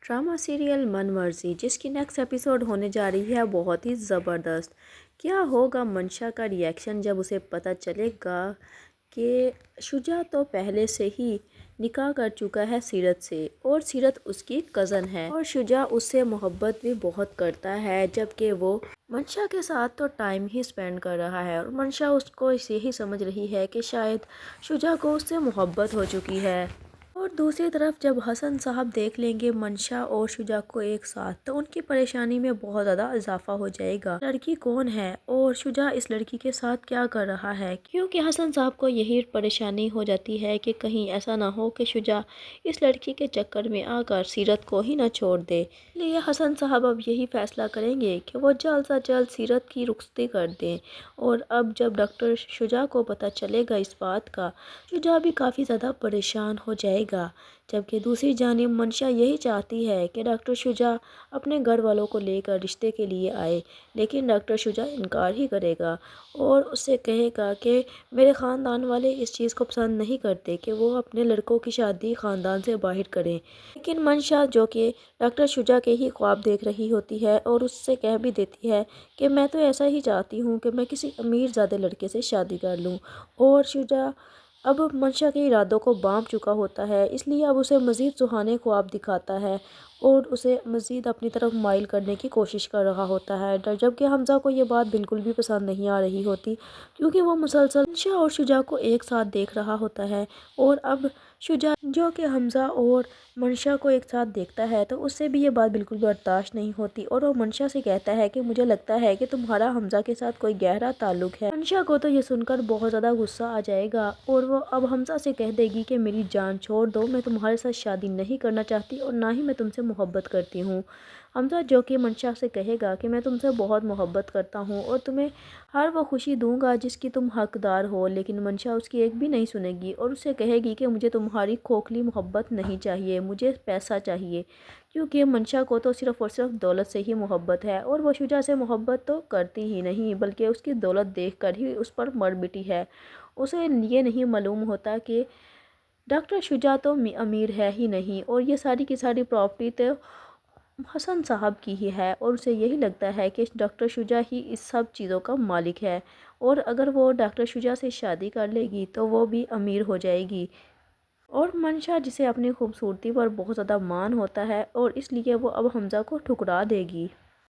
Drama serial मन मर्जी जिसकी नेक्स्ट एपिसोड होने जा रही है बहुत ही ज़बरदस्त। क्या होगा मंशा का रिएक्शन जब उसे पता चलेगा कि शुजा तो पहले से ही निकाह कर चुका है सीरत से और सीरत उसकी कज़न है और शुजा उससे मोहब्बत भी बहुत करता है, जबकि वो मंशा के साथ तो टाइम ही स्पेंड कर रहा है और मंशा उसको यही समझ रही है कि शायद शुजा को उससे मोहब्बत हो चुकी है। और दूसरी तरफ जब हसन साहब देख लेंगे मंशा और शुजा को एक साथ तो उनकी परेशानी में बहुत ज़्यादा इजाफा हो जाएगा। लड़की कौन है और शुजा इस लड़की के साथ क्या कर रहा है, क्योंकि हसन साहब को यही परेशानी हो जाती है कि कहीं ऐसा ना हो कि शुजा इस लड़की के चक्कर में आकर सीरत को ही ना छोड़ दे। इसलिए हसन साहब अब यही फैसला करेंगे कि वो जल्द से जल्द सीरत की रुखसती कर दें। और अब जब डॉक्टर शुजा को पता चलेगा इस बात का, शुजा भी काफ़ी ज़्यादा परेशान हो जाएगा। जबकि दूसरी जानिब मंशा यही चाहती है कि डॉक्टर शुजा अपने घर वालों को लेकर रिश्ते के लिए आए, लेकिन डॉक्टर शुजा इनकार ही करेगा और उससे कहेगा कि मेरे ख़ानदान वाले इस चीज़ को पसंद नहीं करते कि वो अपने लड़कों की शादी ख़ानदान से बाहर करें। लेकिन मंशा, जो कि डॉक्टर शुजा के ही ख्वाब देख रही होती है, और उससे कह भी देती है कि मैं तो ऐसा ही चाहती हूँ कि मैं किसी अमीर ज़्यादा लड़के से शादी कर लूँ। और शुजा अब मंशा के इरादों को भांप चुका होता है, इसलिए अब उसे मज़ीद सुहाने ख्वाब दिखाता है और उसे मज़ीद अपनी तरफ माइल करने की कोशिश कर रहा होता है। जबकि हमज़ा को ये बात बिल्कुल भी पसंद नहीं आ रही होती, क्योंकि वो मुसलसल मंशा और शुजा को एक साथ देख रहा होता है। और अब शुजा, जो कि हमज़ा और मंशा को एक साथ देखता है, तो उससे भी ये बात बिल्कुल बर्दाश्त नहीं होती और वो मंशा से कहता है कि मुझे लगता है कि तुम्हारा हमज़ा के साथ कोई गहरा ताल्लुक़ है। मंशा को तो ये सुनकर बहुत ज़्यादा गुस्सा आ जाएगा और वो अब हमज़ा से कह देगी कि मेरी जान छोड़ दो, मैं तुम्हारे साथ शादी नहीं करना चाहती और ना ही मैं तुमसे मोहब्बत करती हूँ। हमज़ा, जो कि मंशा से कहेगा कि मैं तुमसे बहुत मोहब्बत करता हूँ और तुम्हें हर वो खुशी दूंगा जिसकी तुम हकदार हो, लेकिन मंशा उसकी एक भी नहीं सुनेगी और उससे कहेगी कि मुझे तुम्हारी खोखली मोहब्बत नहीं चाहिए, मुझे पैसा चाहिए। क्योंकि मंशा को तो सिर्फ़ और सिर्फ दौलत से ही मोहब्बत है और वो शुजा से मोहब्बत तो करती ही नहीं, बल्कि उसकी दौलत देखकर ही उस पर मर मिटी है। उसे ये नहीं मालूम होता कि डॉक्टर शुजा तो अमीर है ही नहीं और ये सारी की सारी प्रॉपर्टी तो हसन साहब की ही है, और उसे यही लगता है कि डॉक्टर शुजा ही इस सब चीज़ों का मालिक है और अगर वो डॉक्टर शुजा से शादी कर लेगी तो वो भी अमीर हो जाएगी। और मंशा, जिसे अपनी खूबसूरती पर बहुत ज़्यादा मान होता है, और इसलिए वो अब हमज़ा को ठुकरा देगी।